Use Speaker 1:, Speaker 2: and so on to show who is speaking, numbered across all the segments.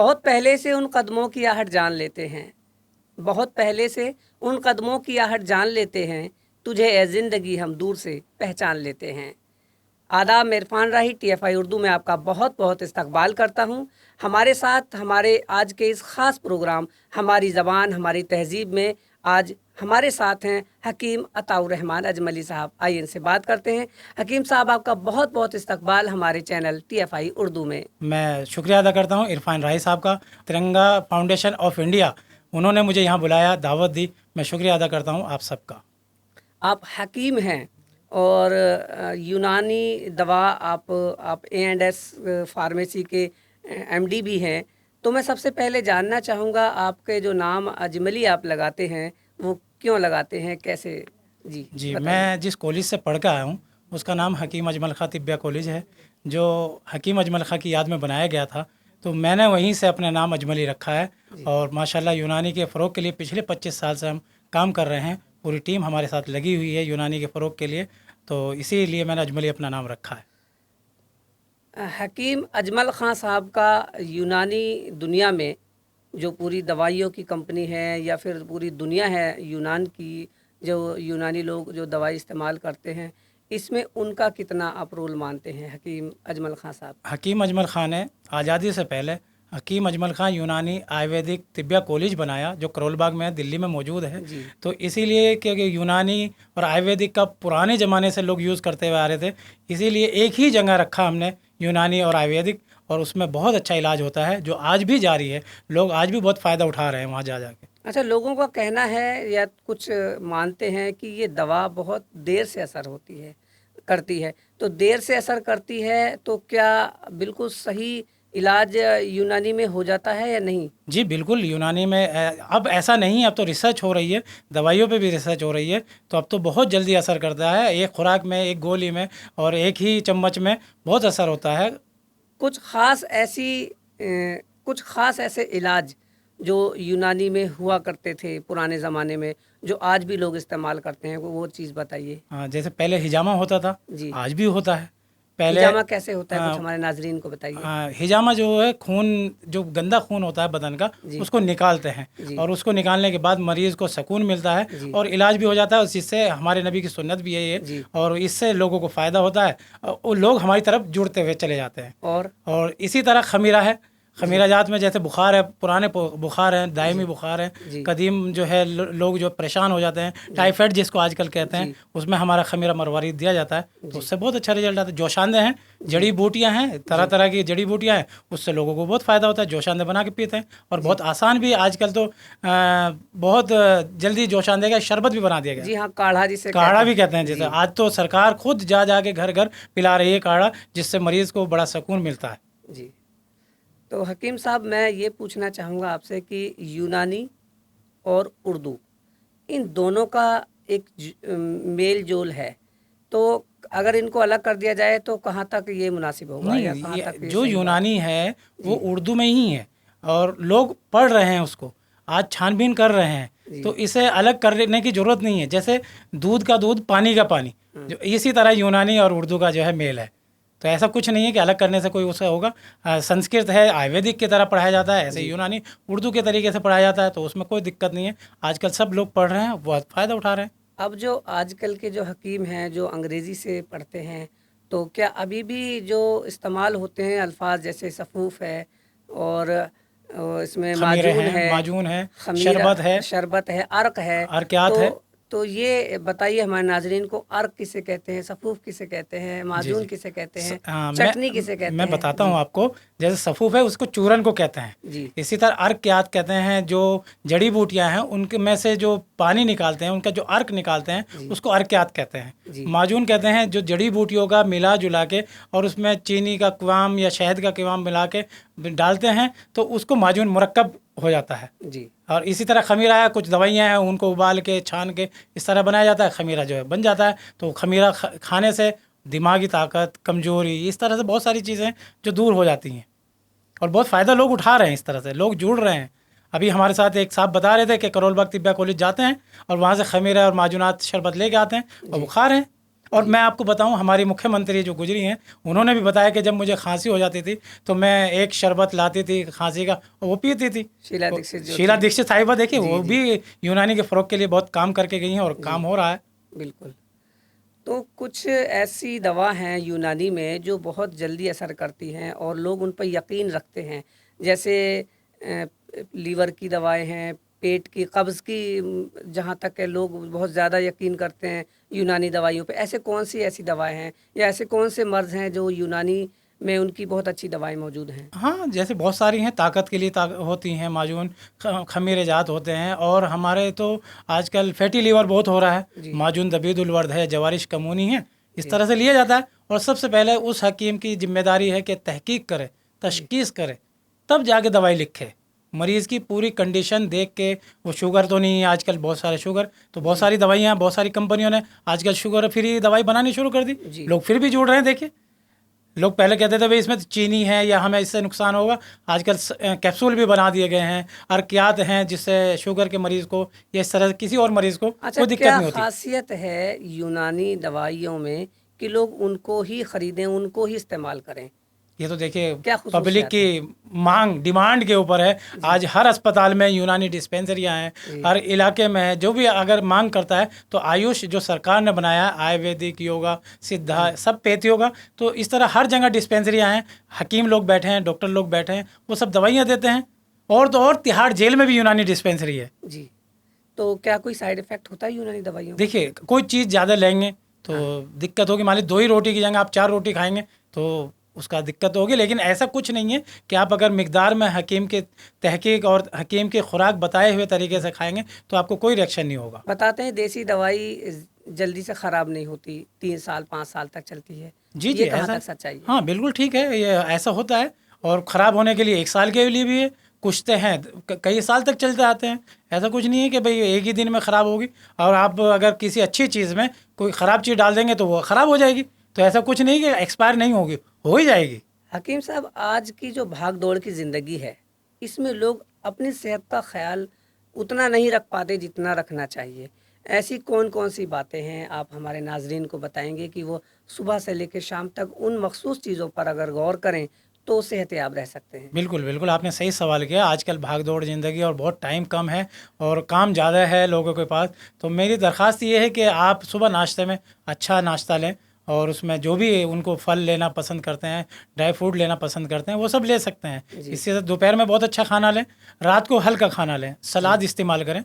Speaker 1: बहुत पहले से उन कदमों की आहट जान लेते हैं, बहुत पहले से उन कदमों की आहट जान लेते हैं, तुझे ए ज़िंदगी हम दूर से पहचान लेते हैं। आदाब, मैं इरफान राही टीएफआई उर्दू में आपका बहुत बहुत इस्तकबाल करता हूँ। हमारे साथ हमारे आज के इस ख़ास प्रोग्राम हमारी ज़बान हमारी तहज़ीब में आज हमारे साथ हैं हकीम अताउर रहमान अजमली साहब। आइए इनसे बात करते हैं। हकीम साहब, आपका बहुत बहुत इस्तकबाल हमारे चैनल टीएफआई उर्दू में।
Speaker 2: मैं शुक्रिया अदा करता हूँ इरफान राही साहब का, तिरंगा फाउंडेशन ऑफ इंडिया, उन्होंने मुझे यहाँ बुलाया, दावत दी। मैं शुक्रिया अदा करता हूँ आप सबका।
Speaker 1: आप हकीम हैं और यूनानी दवा आप A&S फार्मेसी के एमडी भी हैं। तो मैं सबसे पहले जानना चाहूँगा, आपके जो नाम अजमली आप लगाते हैं वो क्यों लगाते हैं, कैसे? जी
Speaker 2: जी,
Speaker 1: बताइए।
Speaker 2: मैं जिस कॉलेज से पढ़ के आया हूँ उसका नाम हकीम अजमल खां तिब्बिया कॉलेज है, जो हकीम अजमल खां की याद में बनाया गया था। तो मैंने वहीं से अपना नाम अजमली रखा है। और माशाल्लाह यूनानी के फ़रोग़ के लिए पिछले 25 साल से हम काम कर रहे हैं। पूरी टीम हमारे साथ लगी हुई है यूनानी के फ़रोग़ के लिए, तो इसीलिए मैंने अजमली अपना नाम रखा है।
Speaker 1: हकीम अजमल ख़ान साहब का यूनानी दुनिया में जो पूरी दवाइयों की कंपनी है या फिर पूरी दुनिया है यूनान की, जो यूनानी लोग जो दवाई इस्तेमाल करते हैं, इसमें उनका कितना आप रोल मानते हैं हकीम अजमल ख़ान साहब?
Speaker 2: हकीम अजमल ख़ां ने आज़ादी से पहले हकीम अजमल ख़ां यूनानी आयुर्वेदिक तिब्बिया कॉलेज बनाया, जो करोल बाग में दिल्ली में मौजूद है।
Speaker 1: जी।
Speaker 2: तो इसीलिए क्योंकि यूनानी और आयुर्वेदिक का पुराने ज़माने से लोग यूज़ करते हुए आ रहे थे, इसीलिए एक ही जगह रखा हमने यूनानी और आयुर्वेदिक, और उसमें बहुत अच्छा इलाज होता है जो आज भी जारी है। लोग आज भी बहुत फ़ायदा उठा रहे हैं वहाँ जा के।
Speaker 1: अच्छा, लोगों का कहना है या कुछ मानते हैं कि ये दवा बहुत देर से असर होती है, करती है। तो देर से असर करती है तो क्या बिल्कुल सही इलाज यूनानी में हो जाता है या नहीं?
Speaker 2: जी बिल्कुल, यूनानी में अब ऐसा नहीं है, अब तो रिसर्च हो रही है, दवाइयों पे भी रिसर्च हो रही है। तो अब तो बहुत जल्दी असर करता है, एक खुराक में, एक गोली में और एक ही चम्मच में बहुत असर होता है।
Speaker 1: कुछ ख़ास कुछ ख़ास ऐसे इलाज जो यूनानी में हुआ करते थे पुराने ज़माने में, जो आज भी लोग इस्तेमाल करते हैं, वो चीज़ बताइए।
Speaker 2: हाँ, जैसे पहले हिजामा होता था,
Speaker 1: जी।
Speaker 2: आज भी होता है। पहले
Speaker 1: हिजामा कैसे होता है, कुछ
Speaker 2: अ,
Speaker 1: हमारे नाज़रीन को बताइए।
Speaker 2: हिजामा जो है खून, जो गंदा खून होता है बदन का,
Speaker 1: जी।
Speaker 2: उसको निकालते हैं।
Speaker 1: जी।
Speaker 2: और उसको निकालने के बाद मरीज़ को सुकून मिलता है
Speaker 1: जी।
Speaker 2: और इलाज भी हो जाता है, जिससे हमारे नबी की सुन्नत भी यही है।
Speaker 1: जी।
Speaker 2: और इससे लोगों को फ़ायदा होता है और वो लोग हमारी तरफ जुड़ते हुए चले जाते हैं। और इसी तरह खमीरा है, खमीरा जात में जैसे बुखार है, पुराने बुखार हैं, दायमी
Speaker 1: जी।
Speaker 2: बुखार है,
Speaker 1: जी।
Speaker 2: कदीम जो है लोग जो परेशान हो जाते हैं,
Speaker 1: जी।
Speaker 2: टाइफाइड जिसको आजकल कहते हैं,
Speaker 1: जी।
Speaker 2: उसमें हमारा खमीरा मरवारी दिया जाता है। तो
Speaker 1: जी।
Speaker 2: उससे बहुत अच्छा रिजल्ट आता है। जोशांदे हैं,
Speaker 1: जी।
Speaker 2: जड़ी बूटियां हैं, तरह
Speaker 1: जी।
Speaker 2: तरह की जड़ी बूटियां हैं, उससे लोगों को बहुत फ़ायदा होता है। जोशांदे बना के पीते हैं और
Speaker 1: जी।
Speaker 2: बहुत आसान भी आजकल तो बहुत जल्दी जोशांदे का शरबत भी बना दिया गया,
Speaker 1: जी हाँ, काढ़ा जिसे
Speaker 2: काढ़ा
Speaker 1: कहते
Speaker 2: भी कहते हैं।
Speaker 1: हैं।
Speaker 2: जैसे
Speaker 1: जी।
Speaker 2: आज तो सरकार खुद जा जा के घर घर पिला रही है काढ़ा, जिससे मरीज़ को बड़ा सुकून मिलता है।
Speaker 1: जी। तो हकीम साहब, मैं ये पूछना चाहूँगा आपसे कि यूनानी और उर्दू, इन दोनों का एक मेल जोल है, तो अगर इनको अलग कर दिया जाए तो कहाँ तक ये मुनासिब होगा या
Speaker 2: नहीं,
Speaker 1: कहाँ
Speaker 2: ये
Speaker 1: तक ये
Speaker 2: जो
Speaker 1: सही बात?
Speaker 2: यूनानी है वो
Speaker 1: जी।
Speaker 2: उर्दू में ही है और लोग पढ़ रहे हैं उसको, आज छानबीन कर रहे हैं।
Speaker 1: जी।
Speaker 2: तो इसे अलग करने की ज़रूरत नहीं है। जैसे दूध का दूध, पानी का पानी, जो इसी तरह यूनानी और उर्दू का जो है मेल है। तो ऐसा कुछ नहीं है कि अलग करने से कोई उसका होगा। संस्कृत है, आयुर्वेदिक की तरह पढ़ाया जाता है, ऐसे
Speaker 1: जी।
Speaker 2: यूनानी उर्दू के तरीके से पढ़ाया जाता है, तो उसमें कोई दिक्कत नहीं है। आजकल सब लोग पढ़ रहे हैं, बहुत फ़ायदा उठा रहे हैं।
Speaker 1: अब जो आजकल के जो हकीम हैं जो अंग्रेज़ी से पढ़ते हैं, तो क्या अभी भी जो इस्तेमाल होते हैं अल्फाज जैसे सफ़ूफ़ है और इसमें
Speaker 2: खमीरे
Speaker 1: माजून
Speaker 2: हैं,
Speaker 1: है,
Speaker 2: माजून है,
Speaker 1: खमीरा,
Speaker 2: शरबत है,
Speaker 1: शरबत है, अर्क है,
Speaker 2: अर्कियात है।
Speaker 1: तो ये बताइए हमारे नाज़रीन को, अर्क किसे कहते हैं, सफ़ूफ़ किसे कहते हैं,
Speaker 2: जी,
Speaker 1: माजून
Speaker 2: जी।
Speaker 1: किसे कहते हैं,
Speaker 2: हाँ,
Speaker 1: चटनी किसे कहते
Speaker 2: मैं
Speaker 1: हैं?
Speaker 2: बताता हूँ
Speaker 1: जी।
Speaker 2: आपको। जैसे सफ़ूफ़ है उसको चूरन को कहते हैं।
Speaker 1: जी।
Speaker 2: इसी तरह अर्क क्या कहते हैं, जो जड़ी बूटियाँ हैं उनके में से जो पानी निकालते हैं, उनका जो अर्क निकालते हैं,
Speaker 1: जी।
Speaker 2: उसको अर्कियात कहते हैं।
Speaker 1: जी।
Speaker 2: माजून कहते हैं जो जड़ी बूटियों का मिला जुला के और उसमें चीनी का क्वाम या शहद का क्वाम मिला के डालते हैं, तो उसको माजून मुरक्कब हो जाता है।
Speaker 1: जी।
Speaker 2: और इसी तरह खमीरा है, कुछ दवाइयाँ हैं उनको उबाल के छान के इस तरह बनाया जाता है, खमीरा जो है बन जाता है। तो खमीरा खाने से दिमागी ताकत, कमजोरी, इस तरह से बहुत सारी चीज़ें जो दूर हो जाती हैं और बहुत फ़ायदा लोग उठा रहे हैं। इस तरह से लोग जुड़ रहे हैं। अभी हमारे साथ एक साहब बता रहे थे कि करोल बाग तिब्बिया कॉलेज जाते हैं और वहाँ से खमीरा और माजूनात शरबत लेके आते हैं और वो खा रहे हैं। और मैं आपको बताऊं, हमारी मुख्यमंत्री जो गुजरी हैं, उन्होंने भी बताया कि जब मुझे खांसी हो जाती थी तो मैं एक शरबत लाती थी खांसी का, और वो पीती थी।
Speaker 1: शीला
Speaker 2: तो
Speaker 1: दीक्षित जो
Speaker 2: शीला
Speaker 1: थी।
Speaker 2: दीक्षित साहिबा देखिए,
Speaker 1: जी
Speaker 2: वो
Speaker 1: जी
Speaker 2: भी यूनानी के फ़रोग के लिए बहुत काम करके गई हैं और काम हो रहा है।
Speaker 1: बिल्कुल। तो कुछ ऐसी दवा हैं यूनानी में जो बहुत जल्दी असर करती हैं और लोग उन पर यकीन रखते हैं, जैसे लीवर की दवाएं हैं, पेट की कब्ज़ की, जहाँ तक है लोग बहुत ज़्यादा यकीन करते हैं यूनानी दवाइयों पे। ऐसे कौन सी ऐसी दवाएं हैं या ऐसे कौन से मर्ज़ हैं जो यूनानी में उनकी बहुत अच्छी दवाएं मौजूद हैं?
Speaker 2: हाँ, जैसे बहुत सारी हैं, ताकत के लिए होती हैं माजून, खमीरे जात होते हैं, और हमारे तो आजकल फैटी लीवर बहुत हो रहा है,
Speaker 1: जी
Speaker 2: माजून दबीदुल वर्द है, जवारिश कमूनी है, इस
Speaker 1: जी
Speaker 2: तरह से लिया जाता है। और सबसे पहले उस हकीम की जिम्मेदारी है कि तहकीक करे,
Speaker 1: जी
Speaker 2: तशखीस करे, तब जाके दवाई लिखे। मरीज़ की पूरी कंडीशन देख के, वो शुगर तो नहीं है आजकल, बहुत सारे शुगर, तो बहुत
Speaker 1: जी
Speaker 2: सारी दवाइयाँ, बहुत सारी कंपनियों ने आजकल शुगर फ्री दवाई बनानी शुरू कर दी।
Speaker 1: जी
Speaker 2: लोग फिर भी जुड़ रहे हैं, देखिए। लोग पहले कहते थे भाई इसमें तो चीनी है या हमें इससे नुकसान होगा, आजकल कैप्सूल भी बना दिए गए हैं, अर्कियात हैं, जिससे शुगर के मरीज़ को या इस तरह किसी और मरीज़ को
Speaker 1: अच्छा,
Speaker 2: कोई दिक्कत
Speaker 1: क्या
Speaker 2: नहीं होती।
Speaker 1: खासियत है यूनानी दवाइयों में कि लोग उनको ही खरीदें, उनको ही इस्तेमाल करें?
Speaker 2: ये तो देखिए
Speaker 1: क्या
Speaker 2: पब्लिक
Speaker 1: खसूसियात
Speaker 2: की
Speaker 1: हैं?
Speaker 2: मांग, डिमांड के ऊपर है।
Speaker 1: जी
Speaker 2: आज हर अस्पताल में यूनानी डिस्पेंसरियां हैं,
Speaker 1: जी
Speaker 2: हर इलाके में है। जो भी अगर मांग करता है तो आयुष जो सरकार ने बनाया है, आयुर्वेदिक, योगा, सिद्धा,
Speaker 1: जी
Speaker 2: सब पेथ योगा, तो इस तरह हर जगह डिस्पेंसरियां हैं, हकीम लोग बैठे हैं, डॉक्टर लोग बैठे हैं, वो सब दवाइयाँ देते हैं। और तो और तिहाड़ जेल में भी यूनानी डिस्पेंसरी है।
Speaker 1: जी। तो क्या कोई साइड इफ़ेक्ट होता है यूनानी दवाइयों का?
Speaker 2: देखिए, कोई चीज़ ज़्यादा लेंगे तो
Speaker 1: हाँ,
Speaker 2: दिक्कत होगी। मान ली 2 ही रोटी की जगह आप 4 रोटी खाएँगे तो उसका दिक्कत होगी। लेकिन ऐसा कुछ नहीं है कि आप अगर मिक़दार में हकीम के तहकीक और हकीम की खुराक बताए हुए तरीके से खाएँगे तो आपको कोई रिएक्शन नहीं होगा।
Speaker 1: बताते हैं देसी दवाई जल्दी से ख़राब नहीं होती, 3 साल 5 साल तक चलती है।
Speaker 2: जी, जी,
Speaker 1: ये कहाँ
Speaker 2: ऐसा
Speaker 1: तक सच्चाई है?
Speaker 2: हाँ, बिल्कुल ठीक है, ये ऐसा होता है। और ख़राब होने के लिए 1 साल के लिए भी है, कुछ तो हैं कई साल तक चलते आते हैं। ऐसा कुछ नहीं है कि भई एक ही दिन में ख़राब होगी। और आप अगर किसी अच्छी चीज़ में कोई ख़राब चीज़ डाल देंगे तो वो ख़राब हो जाएगी। तो ऐसा कुछ नहीं कि एक्सपायर नहीं होगी, हो ही जाएगी।
Speaker 1: हकीम साहब, आज की जो भाग-दौड़ की ज़िंदगी है, इसमें लोग अपनी सेहत का ख़्याल उतना नहीं रख पाते जितना रखना चाहिए। ऐसी कौन-कौन सी बातें हैं, आप हमारे नाज़रीन को बताएँगे कि वो सुबह से लेकर शाम तक उन मख़सूस चीज़ों पर अगर गौर करें, तो सेहतयाब रह सकते हैं?
Speaker 2: बिल्कुल, बिल्कुल, आपने सही सवाल किया। आजकल भाग-दौड़ ज़िंदगी और बहुत टाइम कम है और काम ज़्यादा है लोगों के पास। तो मेरी दरख़्वास्त ये है कि आप सुबह नाश्ते में अच्छा नाश्ता लें, और उसमें जो भी उनको फल लेना पसंद करते हैं, ड्राई फ्रूट लेना पसंद करते हैं, वो सब ले सकते हैं।
Speaker 1: जी,
Speaker 2: इससे दोपहर में बहुत अच्छा खाना लें, रात को हल्का खाना लें,
Speaker 1: जी,
Speaker 2: सलाद इस्तेमाल करें,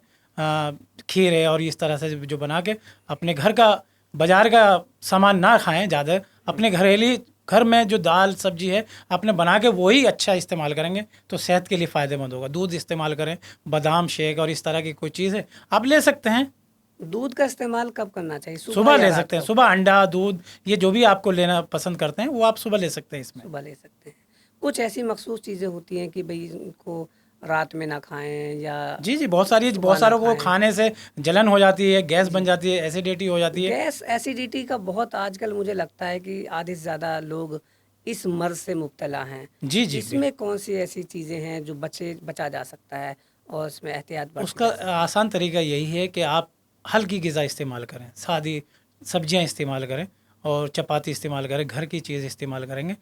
Speaker 2: खीरे और इस तरह से जो बना के अपने घर का, बाज़ार का सामान ना खाएँ ज़्यादा, अपने घरेली घर में जो दाल सब्जी है आपने बना के वही अच्छा इस्तेमाल करेंगे तो सेहत के लिए फ़ायदेमंद होगा। दूध इस्तेमाल करें, बादाम शेक और इस तरह की कोई चीज़ है आप ले सकते हैं।
Speaker 1: दूध का इस्तेमाल कब करना चाहिए, सुबह
Speaker 2: सुबह
Speaker 1: या
Speaker 2: ले
Speaker 1: रात
Speaker 2: सकते हैं,
Speaker 1: को?
Speaker 2: सुबह अंडा, दूध, ये जो भी आपको लेना पसंद करते हैं वो आप सुबह ले सकते हैं इसमें।
Speaker 1: सुबह ले सकते हैं। कुछ ऐसी मख़सूस चीज़ें होती हैं कि भई इनको रात में ना खाएँ या
Speaker 2: जी, जी, बहुत सारी,
Speaker 1: सुबह
Speaker 2: बहुत
Speaker 1: ना
Speaker 2: सारों को
Speaker 1: खाएँ।
Speaker 2: खाने से जलन हो जाती है, गैस बन
Speaker 1: जी।
Speaker 2: जाती है, एसिडिटी हो जाती है।
Speaker 1: गैस एसिडिटी का बहुत आजकल मुझे लगता है कि आधे से ज़्यादा लोग इस मर्ज़ से मुब्तला हैं।
Speaker 2: जी, जी,
Speaker 1: इसमें कौन-सी ऐसी चीज़ें हैं जो बचा जा सकता है और इसमें एहतियात बरती
Speaker 2: उसका
Speaker 1: जा सकती है?
Speaker 2: आसान तरीका यही है कि आप हल्की ग़िज़ा इस्तेमाल करें, सादी सब्जियां इस्तेमाल करें और चपाती इस्तेमाल करें, घर की चीज़ इस्तेमाल करेंगे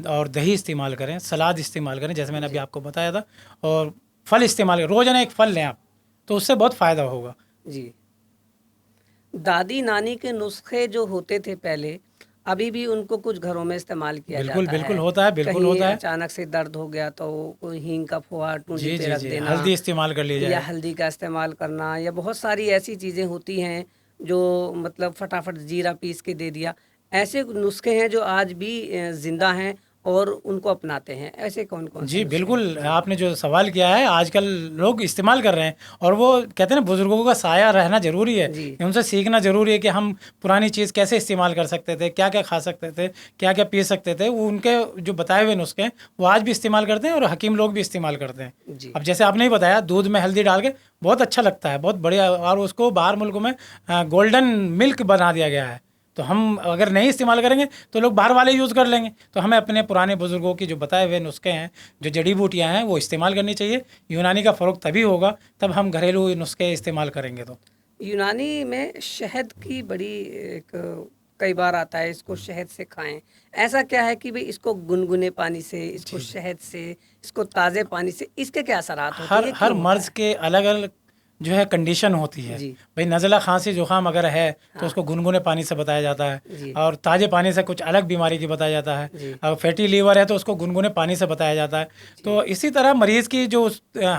Speaker 2: और दही इस्तेमाल करें, सलाद इस्तेमाल करें जैसे मैंने अभी
Speaker 1: जी,
Speaker 2: आपको बताया था, और फल इस्तेमाल करें, रोज़ाना एक फल लें आप, तो उससे बहुत फ़ायदा होगा।
Speaker 1: जी। दादी-नानी के नुस्खे जो होते थे पहले, अभी भी उनको कुछ घरों में इस्तेमाल किया
Speaker 2: बिल्कुल,
Speaker 1: जाता
Speaker 2: बिल्कुल
Speaker 1: है।
Speaker 2: होता है, बिल्कुल
Speaker 1: कहीं
Speaker 2: होता है।
Speaker 1: अचानक से दर्द हो गया तो कोई हींग का फुहार ठूंठी
Speaker 2: जी,
Speaker 1: पे
Speaker 2: जी,
Speaker 1: रख
Speaker 2: जी,
Speaker 1: देना
Speaker 2: हल्दी इस्तेमाल कर ली
Speaker 1: या
Speaker 2: जाए।
Speaker 1: हल्दी का इस्तेमाल करना या बहुत सारी ऐसी चीज़ें होती हैं जो मतलब फटाफट जीरा पीस के दे दिया। ऐसे नुस्खे हैं जो आज भी ज़िंदा हैं और उनको अपनाते हैं। ऐसे कौन-कौन से
Speaker 2: जी,
Speaker 1: नुस्खे हैं?
Speaker 2: बिल्कुल,
Speaker 1: जी,
Speaker 2: आपने जो सवाल किया है आजकल लोग इस्तेमाल कर रहे हैं, और वो कहते हैं ना बुज़ुर्गों का साया रहना ज़रूरी है,
Speaker 1: जी,
Speaker 2: उनसे सीखना ज़रूरी है कि हम पुरानी चीज़ कैसे इस्तेमाल कर सकते थे, क्या-क्या खा सकते थे, क्या-क्या पी सकते थे। वो उनके जो बताए हुए नुस्खे हैं, वो आज भी इस्तेमाल करते हैं और हकीम लोग भी इस्तेमाल करते हैं।
Speaker 1: जी,
Speaker 2: अब जैसे आपने ही बताया दूध में हल्दी डाल के बहुत अच्छा लगता है, बहुत बढ़िया, और उसको बाहर मुल्कों में गोल्डन मिल्क बना दिया गया है। तो हम अगर नहीं इस्तेमाल करेंगे तो लोग बाहर वाले यूज़ कर लेंगे। तो हमें अपने पुराने बुज़ुर्गों की जो बताए हुए नुस्खे हैं, जो जड़ी बूटियाँ हैं, वो इस्तेमाल करनी चाहिए। यूनानी का फ़रोग तभी होगा तब हम घरेलू नुस्खे इस्तेमाल करेंगे तो।
Speaker 1: यूनानी में शहद की बड़ी एक कई बार आता है इसको शहद से खाएं, ऐसा क्या है कि भाई इसको गुनगुने पानी से, इसको शहद से, इसको ताज़े पानी से, इसके क्या असरात होते हैं,
Speaker 2: हर
Speaker 1: ये
Speaker 2: हर
Speaker 1: क्यों होता
Speaker 2: मर्ज़ के अलग अलग जो है कंडीशन होती है।
Speaker 1: जी।
Speaker 2: भाई नज़ला खांसी जुकाम अगर है तो उसको गुनगुने पानी से बताया जाता
Speaker 1: जी।
Speaker 2: है, और ताज़े पानी से कुछ अलग बीमारी की बताया जाता है।
Speaker 1: जी।
Speaker 2: अगर फैटी लीवर है तो उसको गुनगुने पानी से बताया जाता है। तो इसी तरह मरीज़ की जो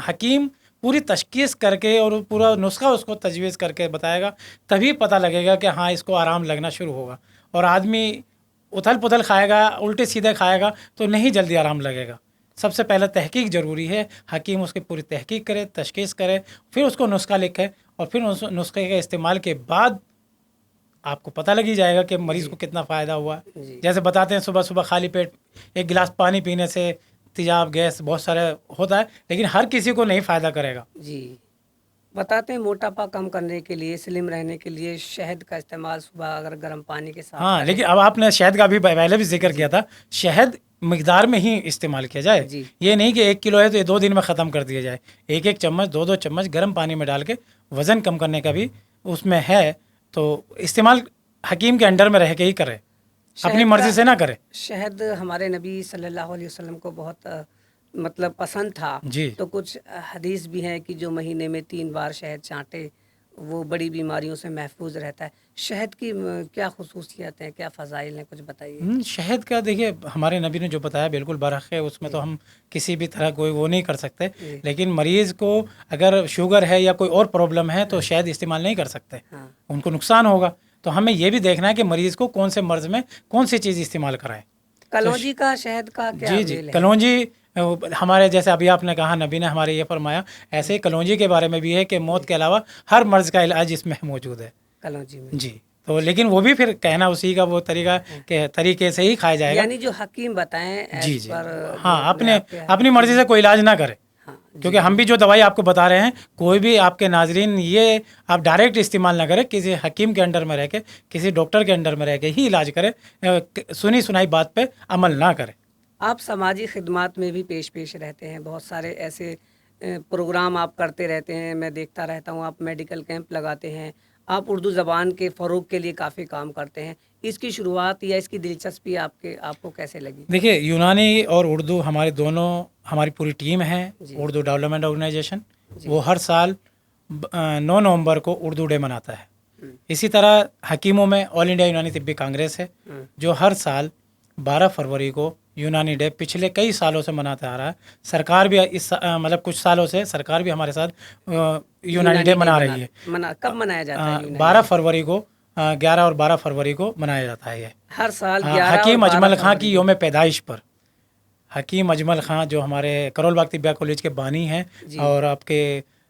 Speaker 2: हकीम पूरी तशख़ीस करके और पूरा नुस्खा उसको तजवीज़ करके बताएगा, तभी पता लगेगा कि हाँ इसको आराम लगना शुरू होगा। और आदमी उथल पुथल खाएगा, उल्टे सीधे खाएगा तो नहीं जल्दी आराम लगेगा। सबसे पहले तहकीक ज़रूरी है, हकीम उसकी पूरी तहकीक करे, तशख़ीस करे, फिर उसको नुस्खा लिखे, और फिर उस नुस्खे के इस्तेमाल के बाद आपको पता लग ही जाएगा कि मरीज़ को कितना फ़ायदा हुआ है।
Speaker 1: जी।
Speaker 2: जैसे बताते हैं सुबह सुबह खाली पेट एक गिलास पानी पीने से तेजाब, गैस बहुत सारे होता है, लेकिन हर किसी को नहीं फ़ायदा करेगा।
Speaker 1: जी। बताते हैं मोटापा कम करने के लिए, स्लिम रहने के लिए शहद का इस्तेमाल सुबह अगर गर्म पानी के साथ
Speaker 2: हाँ,
Speaker 1: करें।
Speaker 2: लेकिन अब आपने शहद का भी पहले भी जिक्र किया था, शहद मिकदार में ही इस्तेमाल किया जाए।
Speaker 1: जी।
Speaker 2: ये नहीं कि 1 किलो है तो ये 2 दिन में ख़त्म कर दिया जाए। एक एक चम्मच, 2 2 चम्मच गर्म पानी में डाल के वज़न कम करने का भी उसमें है, तो इस्तेमाल हकीम के अंडर में रह के ही करें, अपनी
Speaker 1: शहद
Speaker 2: मर्ज़ी
Speaker 1: का-
Speaker 2: से ना करें।
Speaker 1: शहद हमारे नबी सल्लल्लाहु अलैहि वसल्लम को बहुत मतलब पसंद था।
Speaker 2: जी।
Speaker 1: तो कुछ हदीस भी हैं कि जो महीने में 3 बार शहद चाटे वो बड़ी बीमारियों से महफूज रहता है। शहद की क्या खुसूसियत हैं, क्या फ़ज़ाइल हैं, कुछ बताइए।
Speaker 2: शहद का देखिए हमारे नबी ने जो बताया बिल्कुल बरहक़ है, उसमें तो हम किसी भी तरह कोई वो नहीं कर सकते।
Speaker 1: जी।
Speaker 2: लेकिन मरीज़ को अगर शुगर है या कोई और प्रॉब्लम है तो शहद इस्तेमाल नहीं कर सकते,
Speaker 1: हाँ।
Speaker 2: उनको नुकसान होगा। तो हमें ये भी देखना है कि मरीज़ को कौन से मर्ज़ में कौन सी चीज़ इस्तेमाल कराएं।
Speaker 1: कलौंजी का शहद का क्या
Speaker 2: जी, जी।
Speaker 1: मेल है?
Speaker 2: कलौंजी हमारे जैसे अभी आपने कहा नबी ने हमारे ये फरमाया, ऐसे ही कलौंजी के बारे में भी है कि मौत के अलावा हर मर्ज़ का इलाज इसमें मौजूद है।
Speaker 1: कलौंजी में।
Speaker 2: जी, तो लेकिन वो भी फिर कहना उसी का वो तरीका के तरीके से ही खाया जाएगा।
Speaker 1: यानी जो हकीम बताएं
Speaker 2: जी,
Speaker 1: एज
Speaker 2: जी।
Speaker 1: पर जो
Speaker 2: हाँ, अपने
Speaker 1: आपके
Speaker 2: अपनी मर्ज़ी से कोई इलाज ना करें।
Speaker 1: हाँ,
Speaker 2: क्योंकि हम भी जो दवाई आपको बता रहे हैं, कोई भी आपके नाज़रीन ये आप डायरेक्ट इस्तेमाल ना करें, किसी हकीम के अंडर में रह के, किसी डॉक्टर के अंडर में रह के ही इलाज करें। सुनी सुनाई बात पे अमल ना करें।
Speaker 1: आप समाजी खिदमात में भी पेश रहते हैं, बहुत सारे ऐसे प्रोग्राम आप करते रहते हैं, मैं देखता रहता हूँ। आप मेडिकल कैंप लगाते हैं, आप उर्दू ज़बान के फ़रोग़ के लिए काफ़ी काम करते हैं। इसकी शुरुआत या इसकी दिलचस्पी आपको कैसे लगी?
Speaker 2: देखिए, यूनानी और उर्दू हमारे दोनों, हमारी पूरी टीम है
Speaker 1: जी।
Speaker 2: उर्दू डेवलपमेंट ऑर्गेनाइजेशन,
Speaker 1: जी।
Speaker 2: वो हर साल 9 नवंबर को उर्दू डे मनाता है। इसी तरह हकीमों में ऑल इंडिया यूनानी तिब्बी कांग्रेस है, जो हर साल 12 फरवरी को यूनानी डे पिछले कई सालों से मनाता आ रहा है। सरकार भी मतलब कुछ सालों से सरकार भी हमारे साथ यूनानी डे मना रही है।
Speaker 1: कब मनाया जाता है यूनानी
Speaker 2: 12
Speaker 1: डे?
Speaker 2: फरवरी को 11 और 12 फरवरी को मनाया जाता है ये।
Speaker 1: हर साल
Speaker 2: हाँ,
Speaker 1: 11 और
Speaker 2: हकीम
Speaker 1: 12
Speaker 2: अजमल खां
Speaker 1: फरवरी
Speaker 2: की
Speaker 1: को।
Speaker 2: योम पैदाइश पर। हकीम अजमल खां जो हमारे करोल बाग तिब्बिया कॉलेज के बानी हैं
Speaker 1: जी।
Speaker 2: और आपके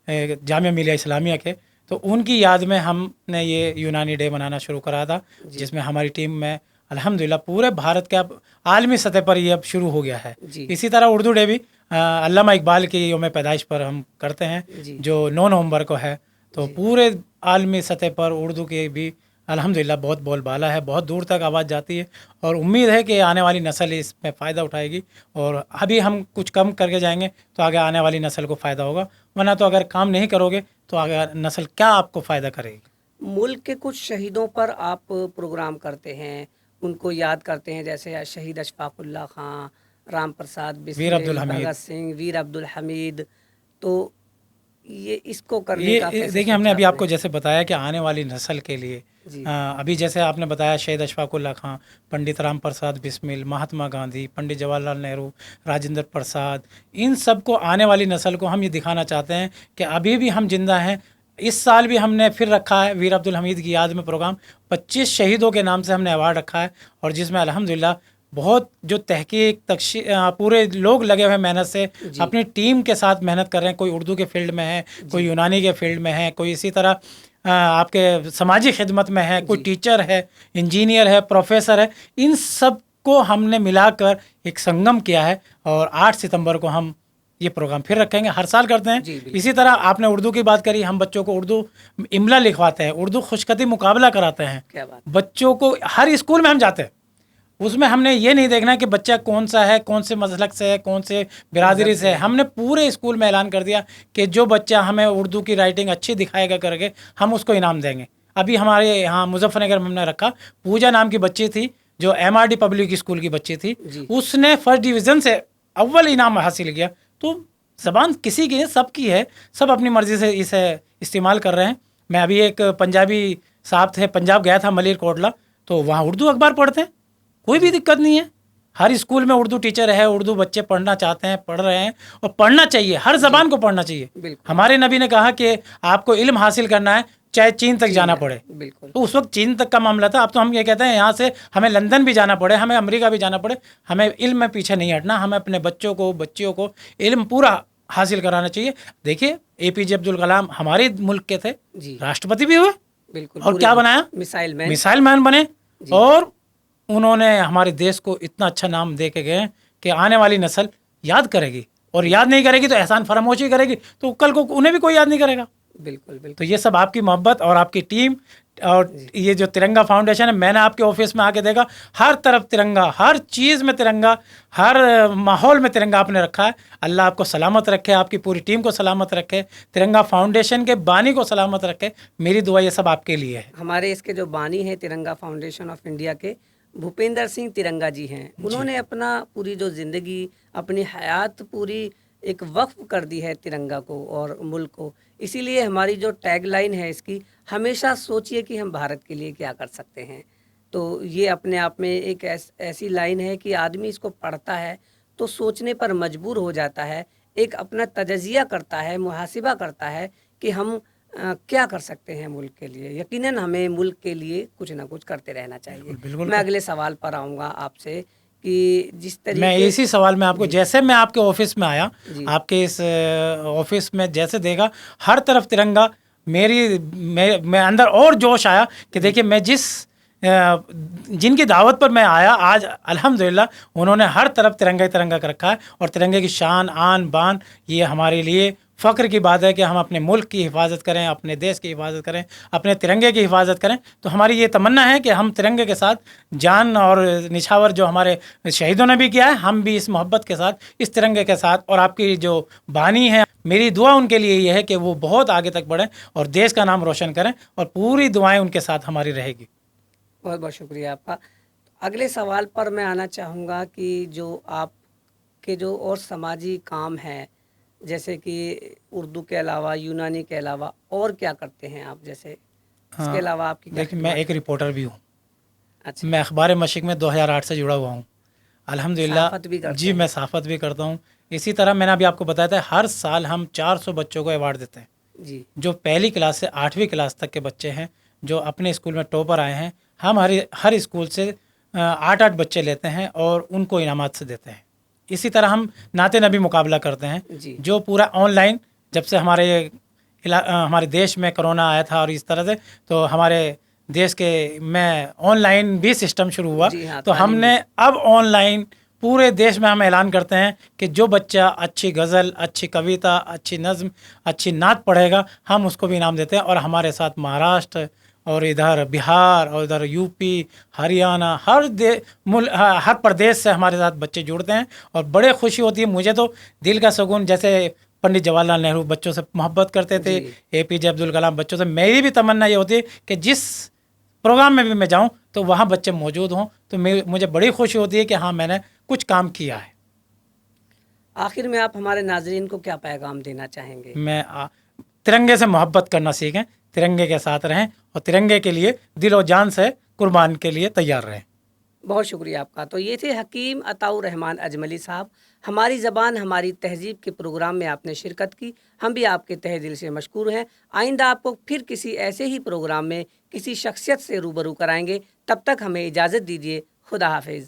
Speaker 2: जामिया मिलिया इस्लामिया के, तो उनकी याद में हमने ये यूनानी डे मनाना शुरू करा था, जिसमें हमारी टीम में अल्हम्दुलिल्लाह पूरे भारत के अब आलमी सतह पर ये अब शुरू हो गया है।
Speaker 1: जी।
Speaker 2: इसी तरह उर्दू डे भी अल्लामा इकबाल की योम पैदाइश पर हम करते हैं,
Speaker 1: जी।
Speaker 2: जो 9 नवंबर को है। तो पूरे आलमी सतह पर उर्दू के भी अल्हम्दुलिल्लाह बहुत बोलबाला है, बहुत दूर तक आवाज़ जाती है, और उम्मीद है कि आने वाली नस्ल इसमें फ़ायदा उठाएगी। और अभी हम कुछ कम करके जाएंगे तो आगे आने वाली नस्ल को फ़ायदा होगा, वरना तो अगर काम नहीं करोगे तो आगे नस्ल क्या आपको फ़ायदा करेगी।
Speaker 1: मुल्क के कुछ शहीदों पर आप प्रोग्राम करते हैं, उनको याद करते हैं, जैसे शहीद अशफाकुल्ला खां, राम प्रसाद
Speaker 2: वीर
Speaker 1: बिस्मिल,
Speaker 2: अब्दुल हमीद।
Speaker 1: भगत सिंह, वीर अब्दुल हमीद। तो ये इसको करने
Speaker 2: ये
Speaker 1: का कैसे
Speaker 2: देखिए, हमने
Speaker 1: सोचा
Speaker 2: अभी आपको
Speaker 1: आपने?
Speaker 2: जैसे बताया कि आने वाली नस्ल के लिए
Speaker 1: जी।
Speaker 2: अभी जैसे आपने बताया शहीद अशफाकुल्ला खां, पंडित राम प्रसाद बिस्मिल, महात्मा गांधी, पंडित जवाहरलाल नेहरू, राजेंद्र प्रसाद, इन सब को आने वाली नस्ल को हम ये दिखाना चाहते हैं कि अभी भी हम जिंदा हैं। इस साल भी हमने फिर रखा है वीर अब्दुल हमीद की याद में प्रोग्राम, 25 शहीदों के नाम से हमने अवार्ड रखा है, और जिसमें अल्हम्दुलिल्लाह बहुत जो तहकीक पूरे लोग लगे हुए मेहनत से अपनी टीम के साथ मेहनत कर रहे हैं। कोई उर्दू के फील्ड में है, कोई यूनानी के फील्ड में है, कोई इसी तरह आपके समाजी खिदमत में है, कोई टीचर है, इंजीनियर है, प्रोफेसर है। इन सब को हमने मिलाकर एक संगम किया है, और 8 सितंबर को हम ये प्रोग्राम फिर रखेंगे। हर साल करते हैं। इसी तरह आपने उर्दू की बात करी, हम बच्चों को उर्दू इमला लिखवाते हैं, उर्दू खुशखती मुकाबला कराते हैं।
Speaker 1: क्या बात।
Speaker 2: बच्चों को हर स्कूल में हम जाते हैं, उसमें हमने ये नहीं देखना कि बच्चा कौन सा है, कौन से मसलक से है, कौन से बिरादरी से है। हमने पूरे स्कूल में ऐलान कर दिया कि जो बच्चा हमें उर्दू की राइटिंग अच्छी दिखाएगा करके हम उसको इनाम देंगे। अभी हमारे यहाँ मुजफ्फरनगर में हमने रखा, पूजा नाम की बच्ची थी जो MRD पब्लिक स्कूल की बच्ची थी,
Speaker 1: जी।
Speaker 2: उसने फर्स्ट डिवीज़न से अव्वल इनाम हासिल किया। तो ज़बान किसी की है, सबकी है, सब अपनी मर्ज़ी से इसे इस्तेमाल कर रहे हैं। मैं अभी एक पंजाबी साहब थे, पंजाब गया था मलिर कोटला, तो वहाँ उर्दू अखबार पढ़ते हैं, कोई भी दिक्कत नहीं है। हर स्कूल में उर्दू टीचर है, उर्दू बच्चे पढ़ना चाहते हैं, पढ़ रहे हैं, और पढ़ना चाहिए, हर ज़बान को पढ़ना चाहिए।
Speaker 1: बिल्कुल।
Speaker 2: हमारे नबी ने कहा कि आपको इल्म हासिल करना है चाहे चीन तक जाना पड़े।
Speaker 1: बिल्कुल।
Speaker 2: तो उस वक्त चीन तक का मामला था, अब तो हम ये कहते हैं यहाँ से हमें लंदन भी जाना पड़े, हमें अमेरिका भी जाना पड़े, हमें इल्म में पीछे नहीं हटना, हमें अपने बच्चों को, बच्चियों को इल्म पूरा हासिल कराना चाहिए। देखिए APJ अब्दुल कलाम हमारे मुल्क के थे,
Speaker 1: जी।
Speaker 2: राष्ट्रपति भी हुए,
Speaker 1: बिल्कुल।
Speaker 2: और क्या बनाया,
Speaker 1: मिसाइल मैन।
Speaker 2: मिसाइल मैन बने, और उन्होंने हमारे देश को इतना अच्छा नाम दे के गए कि आने वाली नस्ल याद करेगी, और याद नहीं करेगी तो एहसान फरामोशी करेगी, तो कल को उन्हें भी कोई याद नहीं करेगा।
Speaker 1: बिल्कुल बिल्कुल।
Speaker 2: तो ये सब आपकी मोहब्बत और आपकी टीम और ये जो तिरंगा फाउंडेशन है, मैंने आपके ऑफिस में आके देखा, हर तरफ तिरंगा, हर चीज़ में तिरंगा, हर माहौल में तिरंगा आपने रखा है। अल्लाह आपको सलामत रखे, आपकी पूरी टीम को सलामत रखे, तिरंगा फाउंडेशन के बानी को सलामत रखे। मेरी दुआ ये सब आपके लिए है।
Speaker 1: हमारे इसके जो बानी हैं तिरंगा फाउंडेशन ऑफ इंडिया के भूपेंद्र सिंह तिरंगा जी हैं, उन्होंने अपना पूरी जो ज़िंदगी, अपनी हयात पूरी एक वक्फ कर दी है तिरंगा को और मुल्क को। इसीलिए हमारी जो टैगलाइन है इसकी, हमेशा सोचिए कि हम भारत के लिए क्या कर सकते हैं। तो ये अपने आप में एक ऐसी लाइन है कि आदमी इसको पढ़ता है तो सोचने पर मजबूर हो जाता है, एक अपना तजज़िया करता है, मुहासिबा करता है कि हम क्या कर सकते हैं मुल्क के लिए। यकीनन हमें मुल्क के लिए कुछ ना कुछ करते रहना चाहिए।
Speaker 2: बिल्कुल।
Speaker 1: मैं अगले सवाल पर आऊँगा आपसे कि जिस
Speaker 2: मैं
Speaker 1: तरीके
Speaker 2: इसी सवाल में आपको, जैसे मैं आपके ऑफिस में आया,
Speaker 1: जी।
Speaker 2: आपके इस ऑफिस में जैसे देखा हर तरफ तिरंगा, मैं अंदर और जोश आया कि देखिए मैं जिनकी दावत पर मैं आया आज, अल्हम्दुलिल्लाह उन्होंने हर तरफ तिरंगा ही तिरंगा कर रखा है, और तिरंगे की शान आन बान, ये हमारे लिए फ़ख्र की बात है कि हम अपने मुल्क की हिफाजत करें, अपने देश की हिफाजत करें, अपने तिरंगे की हिफाजत करें। तो हमारी ये तमन्ना है कि हम तिरंगे के साथ जान और निछावर जो हमारे शहीदों ने भी किया है, हम भी इस मोहब्बत के साथ, इस तिरंगे के साथ, और आपकी जो बानी है, मेरी दुआ उनके लिए ये है कि वो बहुत आगे तक बढ़ें और देश का नाम रोशन करें, और पूरी दुआएं उनके साथ हमारी रहेगी।
Speaker 1: बहुत बहुत शुक्रिया आपका। अगले सवाल पर मैं आना चाहूँगा कि जो आपके जो और समाजी काम हैं, जैसे कि उर्दू के अलावा, यूनानी के अलावा और क्या करते हैं आप, जैसे इसके अलावा आपकी क्या
Speaker 2: देखिए मैं एक रिपोर्टर भी हूँ।
Speaker 1: अच्छा।
Speaker 2: मैं अखबार मशिक में 2008 से जुड़ा हुआ हूँ, अल्हम्दुलिल्लाह।
Speaker 1: सहाफ़त भी करते
Speaker 2: जी,
Speaker 1: हैं।
Speaker 2: मैं सहाफ़त भी करता हूँ। इसी तरह मैंने अभी आपको बताया था, हर साल हम 400 बच्चों को अवार्ड देते हैं,
Speaker 1: जी।
Speaker 2: जो पहली क्लास से 8वीं क्लास तक के बच्चे हैं, जो अपने स्कूल में टॉपर आए हैं। हम हर स्कूल से 8-8 बच्चे लेते हैं और उनको इनामात से देते हैं। इसी तरह हम नाते नबी मुकाबला करते हैं,
Speaker 1: जी।
Speaker 2: जो पूरा ऑनलाइन, जब से हमारे देश में कोरोना आया था और इस तरह से, तो हमारे देश के में ऑनलाइन भी सिस्टम शुरू हुआ।
Speaker 1: जी हाँ,
Speaker 2: तो
Speaker 1: तालीम
Speaker 2: हमने अब ऑनलाइन पूरे देश में हम ऐलान करते हैं कि जो बच्चा अच्छी गज़ल, अच्छी कविता, अच्छी नज़्म, अच्छी नात पढ़ेगा, हम उसको भी इनाम देते हैं। और हमारे साथ महाराष्ट्र और इधर बिहार और इधर यूपी, हरियाणा, हर प्रदेश से हमारे साथ बच्चे जुड़ते हैं, और बड़े खुशी होती है। मुझे तो दिल का सुकून, जैसे पंडित जवाहरलाल नेहरू बच्चों से मोहब्बत करते थे, APJ अब्दुल कलाम बच्चों से, मेरी भी तमन्ना ये होती है कि जिस प्रोग्राम में भी मैं जाऊं तो वहाँ बच्चे मौजूद हों, तो मुझे बड़ी खुशी होती है कि हाँ, मैंने कुछ काम किया है।
Speaker 1: आखिर में आप हमारे नाजरीन को क्या पैगाम देना चाहेंगे?
Speaker 2: तिरंगे से मोहब्बत करना सीखें, तिरंगे के साथ रहें, और तिरंगे के लिए दिल और जान से कुर्बान के लिए तैयार रहें।
Speaker 1: बहुत शुक्रिया आपका। तो ये थे हकीम अताउर रहमान अजमली साहब। हमारी ज़बान हमारी तहजीब के प्रोग्राम में आपने शिरकत की, हम भी आपके तहे दिल से मशकूर हैं। आइंदा आपको फिर किसी ऐसे ही प्रोग्राम में किसी शख्सियत से रूबरू कराएंगे। तब तक हमें इजाज़त दीजिए। खुदा हाफिज़।